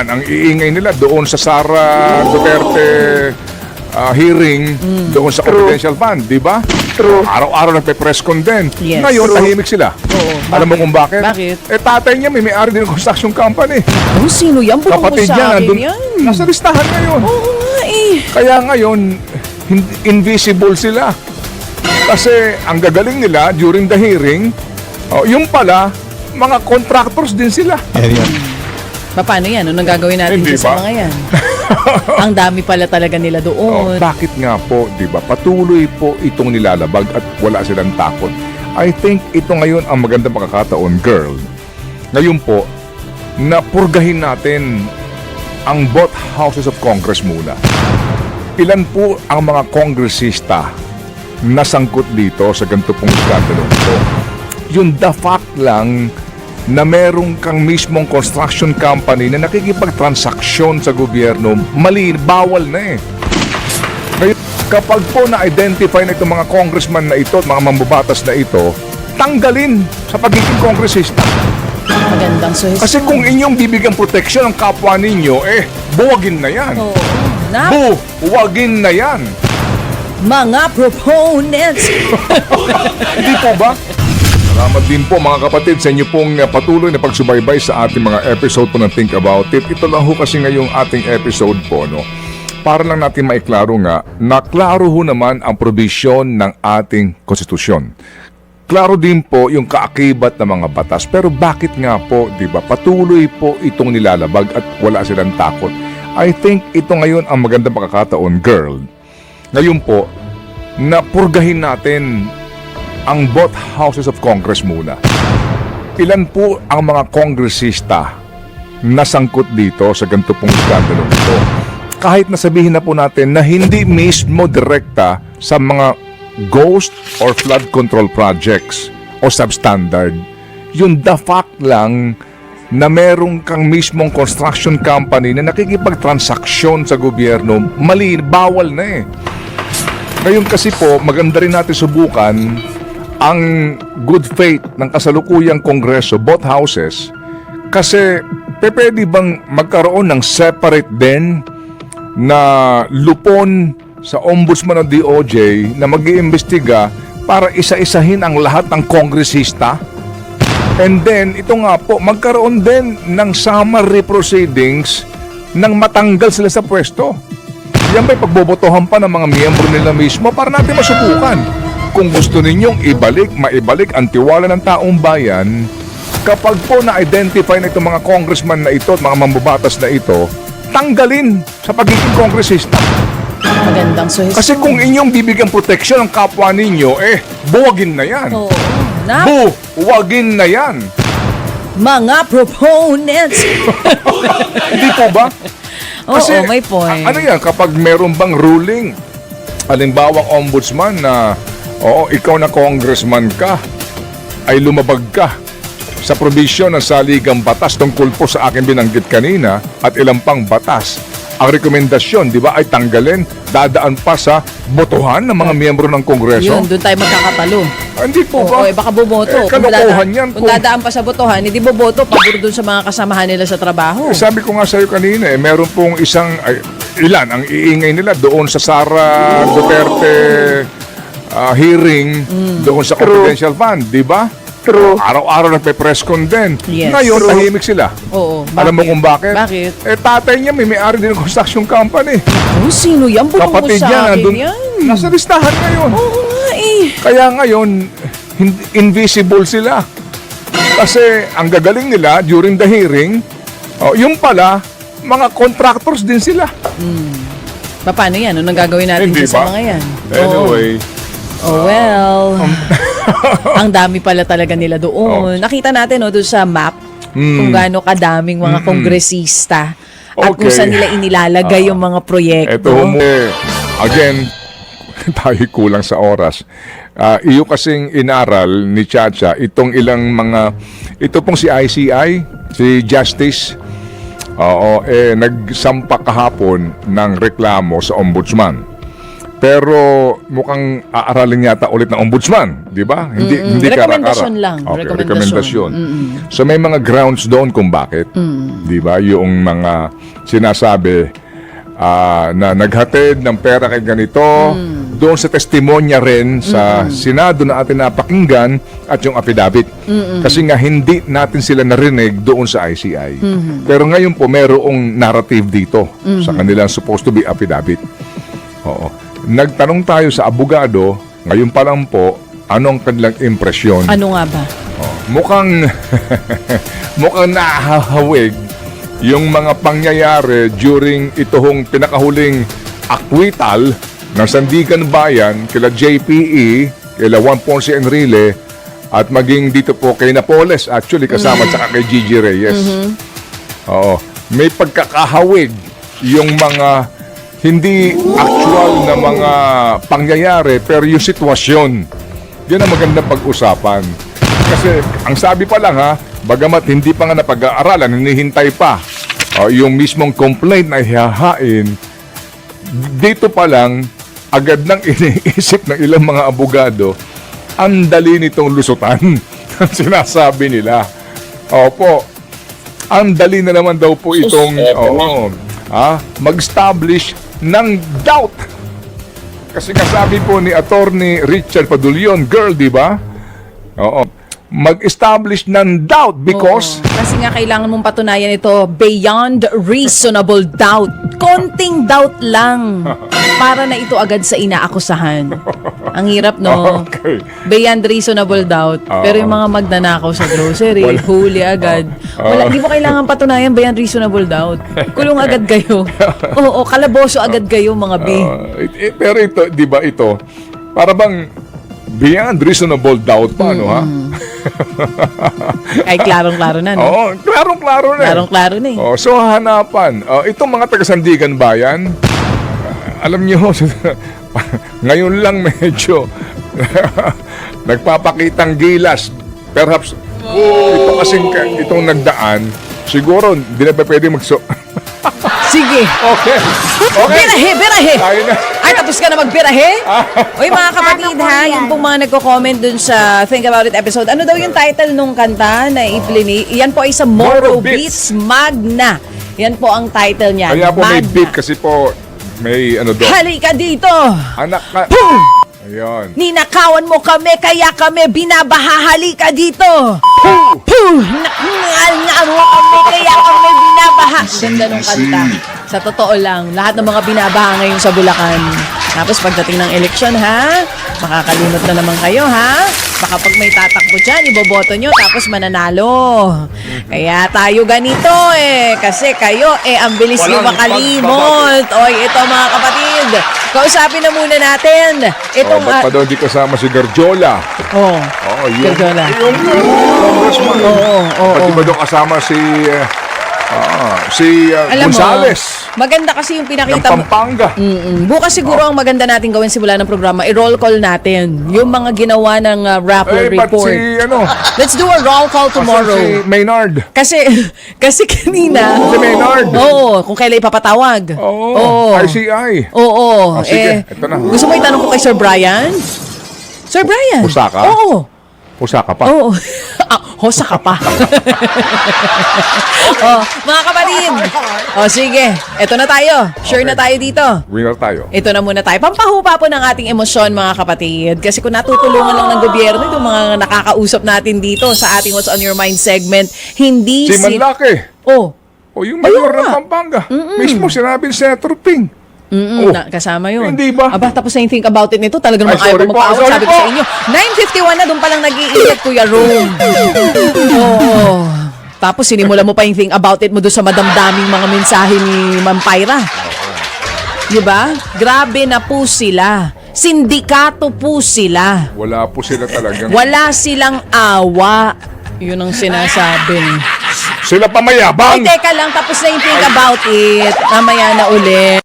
ilan ang iingay nila doon sa Sara Duterte hearing doon sa confidential fund, di ba? True. Araw-araw nagpe-press con din. Yes. Ngayon, tahimik sila. Oo. Alam mo kung bakit? Bakit? Tatay niya may-ari din ng construction company. Oh, sino yan? Bukong Kapatid sa niya, akin nandun, yan. nasa listahan ngayon. Oo nga eh. Kaya ngayon, invisible sila. Kasi ang gagaling nila during the hearing, yung pala, mga contractors din sila. Paano yan? Anong gagawin natin Hindi sa ba? mga yan? Ang dami pala talaga nila doon. Bakit nga po, di ba? Patuloy po itong nilalabag at wala silang takot. I think ito ngayon ang magandang pagkakataon, girl. Ngayon po, napurgahin natin ang both houses of Congress muna. Ilan po ang mga kongresista na sangkot dito sa ganito pong skandalo ito? Yung the fact lang na merong kang mismong construction company na nakikipagtransaksyon sa gobyerno, mali, bawal na eh. Ngayon, kapag po na-identify na itong mga congressman na ito at mga mambabatas na ito, tanggalin sa pagiging kongresista. Magandang suhestyon. Kasi kung inyong bibigyan proteksyon ang kapwa ninyo, buwagin na yan. Oo. Na, Buwagin na yan. mga proponents. Hindi po ba? Salamat din po mga kapatid sa inyo pong patuloy na pagsubaybay sa ating mga episode po ng Think About It. Ito lang ho kasi ngayong ating episode po, no? Para lang natin maiklaro nga, naklaro ho naman ang probisyon ng ating konstitusyon. Klaro din po yung kaakibat ng mga batas. Pero bakit nga po, di ba, patuloy po itong nilalabag at wala silang takot? I think ito ngayon ang magandang pagkakataon, girl. Ngayon po, napurgahin natin ang both houses of Congress muna. Ilan po ang mga kongresista na sangkot dito sa ganito pong skandalo ito? Kahit nasabihin na po natin na hindi mismo direkta sa mga ghost or flood control projects o substandard, yung the fact lang na merong kang mismong construction company na nakikipagtransaksyon sa gobyerno, mali, bawal na eh. Ngayon kasi po, maganda rin natin subukan ang good faith ng kasalukuyang kongreso, both houses, kasi pwede bang magkaroon ng separate din na lupon sa ombudsman ng DOJ na mag-iimbestiga para isa-isahin ang lahat ng kongresista? And then, ito nga po, magkaroon din ng summary proceedings nang matanggal sila sa pwesto. Yan ba'y pagbobotohan pa ng mga miyembro nila mismo para natin masubukan? Kung gusto ninyong maibalik ang tiwala ng taong bayan, kapag po na-identify na itong mga congressman na ito at mga mambabatas na ito, tanggalin sa pagiging kongresista. Magandang suhestyon. Kasi kung inyong bibigyan proteksyon ang kapwa ninyo, buwagin na yan. Oo. Na, Buwagin na yan. mga proponents. Hindi po ba? Oo, may point. Ano yan, kapag meron bang ruling, halimbawang ombudsman na ikaw na congressman ka, ay lumabag ka sa probisyon ng saligang batas tungkol po sa akin binanggit kanina at ilang pang batas. Ang rekomendasyon, di ba, ay tanggalin, dadaan pa sa botohan ng mga miyembro ng Kongreso. Yun, doon tayo magkakatalo. Hindi po ba? Oo, baka bumoto. Kalokohan yan. Kung dadaan pa sa botohan, hindi boboto, pabor doon sa mga kasamahan nila sa trabaho. Sabi ko nga sa'yo kanina, meron pong isang, ilan ang iingay nila doon sa Sara Duterte hearing doon sa confidential fund, di ba? True. Araw-araw nagpe-press con din. Yes. Ngayon, True. tahimik sila. Oo. Alam mo kung bakit? Bakit? Tatay niya may-ari din ng construction company. Oh, sino yan? Bukong Kapatid sa niya, akin nandun, yan. nasa listahan ngayon. Oo nga eh. Kaya ngayon, invisible sila. Kasi ang gagaling nila during the hearing, yung pala, mga contractors din sila. Paano yan? Anong gagawin natin Hindi sa ba? mga yan? Anyway, Oh well. Ang dami pala talaga nila doon. Nakita natin doon sa map kung gaano kadaming mga kongresista at kung Okay. saan nila inilalagay yung mga proyekto. eto mo. Again, tayo kulang sa oras. Iyo kasing inaral ni Chacha itong ilang mga, ito pong si ICI, si Justice, nagsampa kahapon ng reklamo sa ombudsman. Pero mukhang aaralin yata ulit ng ombudsman, di ba? Hindi Rekomendasyon kara-kara. lang. Okay, Rekomendasyon. rekomendasyon. So may mga grounds doon kung bakit. Di ba? Yung mga sinasabi na naghatid ng pera kay ganito, doon sa testimonya rin sa Senado na atin napakinggan at yung affidavit. Kasi nga hindi natin sila narinig doon sa ICI. Pero ngayon po merong narrative dito sa kanilang supposed to be affidavit. Oo. Nagtanong tayo sa abogado, ngayon pa lang po, ano ang kanilang impresyon? Ano nga ba? Mukhang nakahawig yung mga pangyayari during itong pinakahuling akwital ng Sandigan Bayan kila JPE, kila Juan Ponce Enrile at maging dito po kay Napoles actually kasama tsaka kay Gigi Reyes. Oo. May pagkakahawig yung mga hindi actual na mga pangyayari pero yung sitwasyon. Yan ang magandang pag-usapan. Kasi ang sabi pa lang bagamat hindi pa nga napag-aaralan, hinihintay pa yung mismong complaint na ihahain, dito pa lang agad nang iniisip ng ilang mga abogado, ang dali nitong lusutan ang sinasabi nila. Opo, ang dali na naman daw po itong mag-establish ng doubt. Kasi kasabi po ni Attorney Richard Padulyon, girl, di ba? Oo. Mag-establish ng doubt because... Kasi nga kailangan mong patunayan ito beyond reasonable doubt. Konting doubt lang para na ito agad sa inaakusahan. Ang hirap, no? Okay. Beyond reasonable doubt. Pero yung mga magnanakaw sa grocery, huli agad. Wala, hindi mo kailangan patunayan beyond reasonable doubt. Kulong agad kayo. Oo, kalaboso agad kayo, mga B. Pero ito, di ba ito, para bang beyond reasonable doubt pa, no ha? Ay, klarong-klaro na, no? Oo, klarong-klaro na. Klarong-klaro na eh. So, hanapan. Itong mga taga-Sandigan Bayan, alam niyo, ngayon lang medyo nagpapakitang gilas. Perhaps, ito kasing itong nagdaan, siguro, hindi na pa pwede Sige. Okay. Birahe! Tayo na. Ay, tapos ka na magbirahe? Uy, mga kapatid ha, yung pong mga nagko-comment dun sa Think About It episode, ano daw yung title nung kanta na iplini? Yan po ay sa Moro Beats Magna. Yan po ang title niya. Kaya po may Magna. beat kasi po may ano doon. Halika dito! Anak ka. Boom! Ayun. Ninakawan mo kami, kaya kami binabaha. Halika dito! Puh! Nakngal mo kami, kaya kami binabaha. Ganda nung kanta. Sa totoo lang, lahat ng mga binabaha ngayon sa Bulacan. Tapos pagdating ng eleksyon, ha? Makakalimot na naman kayo, ha? Baka pag may tatakbo dyan, iboboto nyo, tapos mananalo. Kaya tayo ganito eh. Kasi kayo ang bilis nyo makalimot. Oy, ito mga kapatid. Kausapin na muna natin. Itong... Ba't pa daw di kasama si Garjola? Oo. Yung Garjola. Yung congressman. Oo. Pati ba daw kasama si Alam Gonzales? mo, maganda kasi yung Ng pinakita mo. Pampanga. Bukas siguro ang maganda natin gawin simula ng programa, i-roll call natin yung mga ginawa ng Rappler Ba't report. Let's do a roll call tomorrow. Si Maynard. Kasi kanina. Si Maynard. Oo, kung kailan ipapatawag. Oo. ICI. Oo. Sige, ito na. Gusto mo itanong ko kay Sir Brian? Sir Brian? Osaka? Oo. Osaka pa. Oo. Hosa ka pa. Mga kapatid. Sige. Eto na tayo. Sure na tayo dito. Winner tayo. Ito na muna tayo. Pampahupa po ng ating emosyon, mga kapatid. Kasi kung natutulungan lang ng gobyerno, itong mga nakakausap natin dito sa ating What's on Your Mind segment, hindi Si Manlaki. Oh. O yung mayor Ayun ng nga. Pampanga. Mismo sinabi ni Senator Ping. Kasama yun. Hindi ba? Aba, tapos na yung think about it nito. Talaga namang Ay, ayaw sorry ko po, magpaawat. sorry Sabi ko po. sa inyo. 9:51 na, doon palang nag-iingat, Kuya Rome. Oo. Tapos sinimula mo pa yung think about it mo doon sa madamdaming mga mensahe ni Ma'am Pyra. Diba? Grabe na po sila. Sindikato po sila. Wala po sila talagang... Wala silang awa. Yun ang sinasabi. Sila pa mayabang. Ay, teka lang. Tapos na yung think about it. Mamaya na ulit.